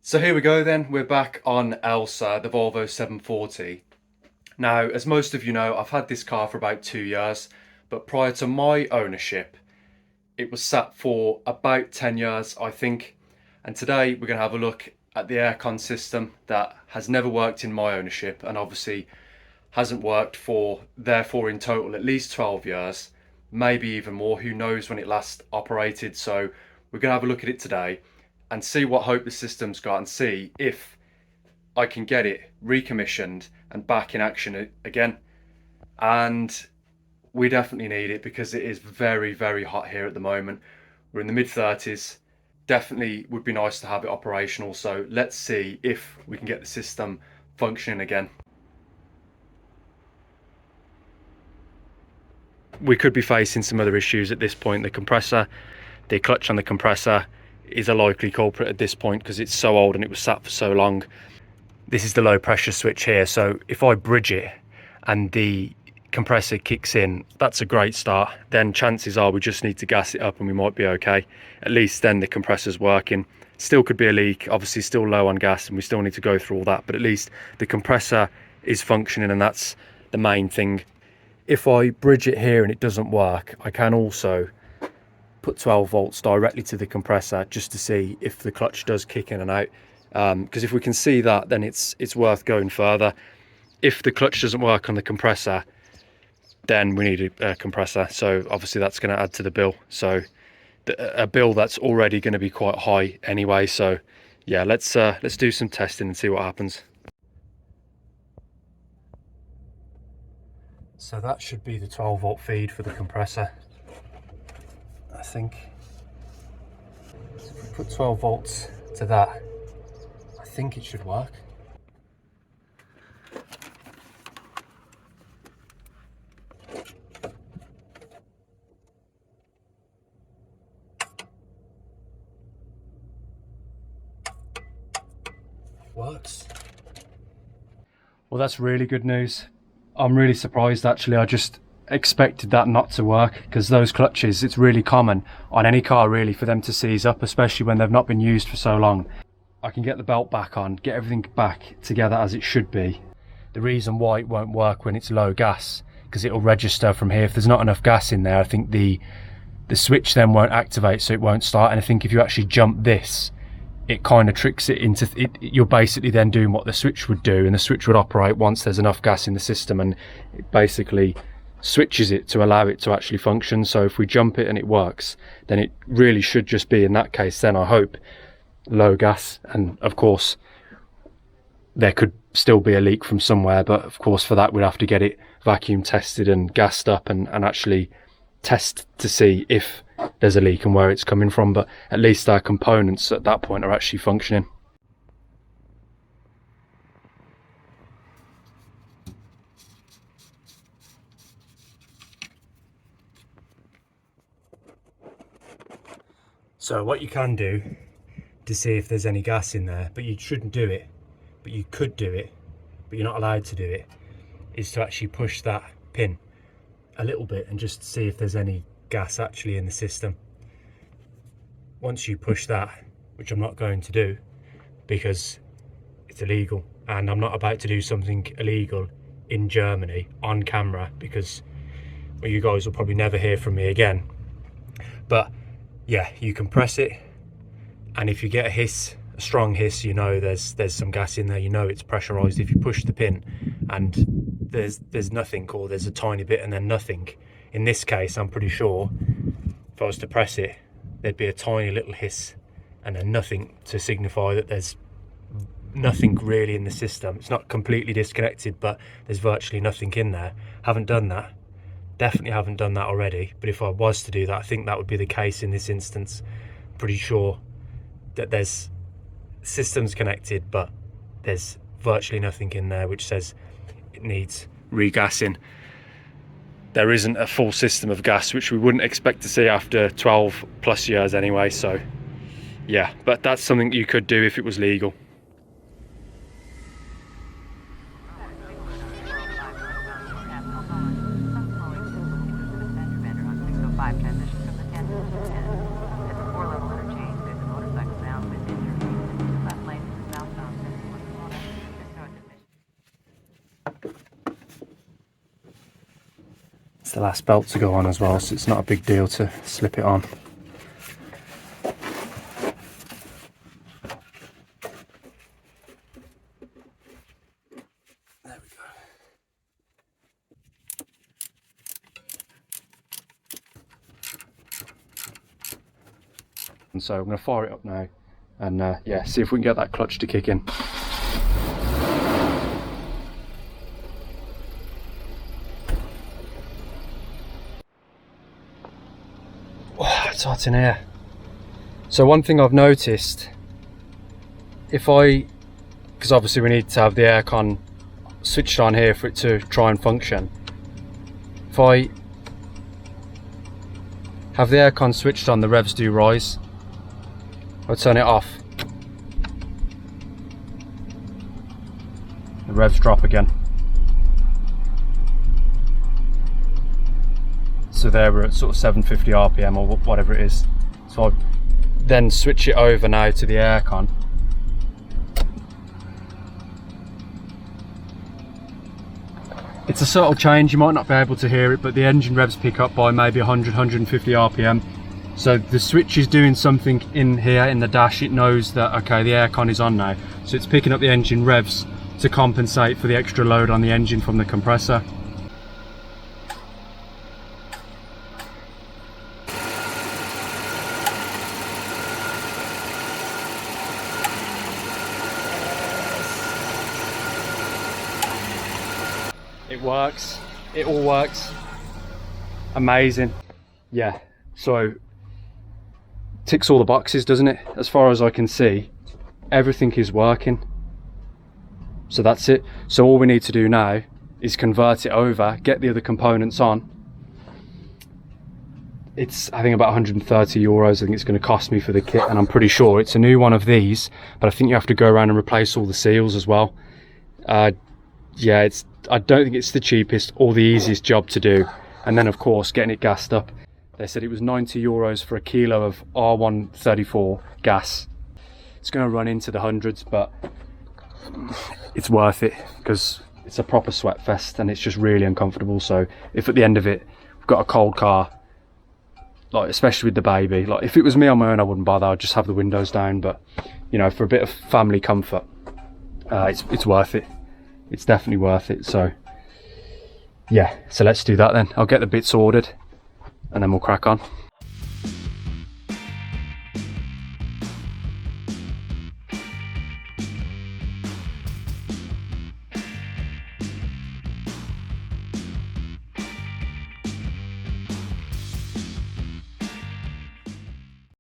So here we go then, we're back on Elsa, the Volvo 740. Now, as most of you know, I've had this car for about 2 years, but prior to my ownership, it was sat for about 10 years, I think. And today we're going to have a look at the aircon system that has never worked in my ownership and obviously hasn't worked for, therefore in total, at least 12 years, maybe even more, who knows when it last operated. So we're going to have a look at it today and see what hope the system's got and see if I can get it recommissioned and back in action again. And we definitely need it because it is very, very hot here at the moment. We're in the mid-30s. Definitely would be nice to have it operational. So let's see if we can get the system functioning again. We could be facing some other issues at this point. The compressor, the clutch on the compressor is a likely culprit at this point because it's so old and it was sat for so long. This is the low pressure switch here, so if I bridge it and the compressor kicks in, that's a great start. Then chances are we just need to gas it up and we might be okay. At least then the compressor's working. Still could be a leak, obviously still low on gas and we still need to go through all that, but at least the compressor is functioning and that's the main thing. If I bridge it here and it doesn't work, I can also put 12 volts directly to the compressor just to see if the clutch does kick in and out. Because if we can see that, then it's worth going further. If the clutch doesn't work on the compressor, then we need a compressor. So obviously that's going to add to the bill. So a bill that's already going to be quite high anyway. So yeah, let's do some testing and see what happens. So that should be the 12 volt feed for the compressor, I think. So if we put 12 volts to that, I think it should work. Works. Well, that's really good news. I'm really surprised actually. I just expected that not to work because those clutches, it's really common on any car really for them to seize up, especially when they've not been used for so long. I can get the belt back on, get everything back together as it should be. The reason why it won't work when it's low gas, because it'll register from here. If there's not enough gas in there, I think the switch then won't activate, so it won't start. And I think if you actually jump this, it kind of tricks it into you're basically then doing what the switch would do, and the switch would operate once there's enough gas in the system, and it basically switches it to allow it to actually function. So if we jump it and it works, then it really should just be, in that case then, I hope, low gas. And of course there could still be a leak from somewhere, but of course for that we'd have to get it vacuum tested and gassed up and actually test to see if there's a leak and where it's coming from. But at least our components at that point are actually functioning. So what you can do to see if there's any gas in there, but you shouldn't do it, but you could do it, but you're not allowed to do it, is to actually push that pin a little bit and just see if there's any gas actually in the system. Once you push that, which I'm not going to do because it's illegal, and I'm not about to do something illegal in Germany on camera, because well, you guys will probably never hear from me again. But yeah, you can press it, and if you get a hiss, a strong hiss, you know there's some gas in there, you know it's pressurized. If you push the pin and there's nothing, or there's a tiny bit and then nothing, in this case I'm pretty sure if I was to press it, there'd be a tiny little hiss and then nothing to signify that there's nothing really in the system. It's not completely disconnected, but there's virtually nothing in there. Haven't done that, definitely haven't done that already, but if I was to do that, I think that would be the case in this instance. Pretty sure that there's systems connected, but there's virtually nothing in there, which says it needs regassing. There isn't a full system of gas, which we wouldn't expect to see after 12 plus years anyway. So yeah, but that's something you could do if it was legal. It's the last belt to go on as well, so it's not a big deal to slip it on. There we go. And so I'm going to fire it up now and yeah, see if we can get that clutch to kick in. It's hot in here. So one thing I've noticed, because obviously we need to have the aircon switched on here for it to try and function. If I have the aircon switched on, the revs do rise. I'll turn it off. The revs drop again. So there we're at sort of 750 RPM or whatever it is. So I then switch it over now to the aircon. It's a subtle change, you might not be able to hear it, but the engine revs pick up by maybe 100, 150 RPM. So the switch is doing something in here in the dash. It knows that, okay, the aircon is on now. So it's picking up the engine revs to compensate for the extra load on the engine from the compressor. It works, it all works. Amazing. Yeah, so ticks all the boxes, doesn't it? As far as I can see, everything is working. So that's it. So all we need to do now is convert it over, get the other components on. It's, I think, about 130 euros. I think it's going to cost me for the kit, and I'm pretty sure it's a new one of these, but I think you have to go around and replace all the seals as well. Yeah, I don't think it's the cheapest or the easiest job to do. And then of course getting it gassed up. They said it was 90 euros for a kilo of R134 gas. It's going to run into the hundreds, but it's worth it because it's a proper sweat fest and it's just really uncomfortable. So if at the end of it we've got a cold car, like especially with the baby, like if it was me on my own I wouldn't bother, I'd just have the windows down, but you know, for a bit of family comfort, it's worth it. It's definitely worth it. So yeah, so let's do that then. I'll get the bits ordered and then we'll crack on.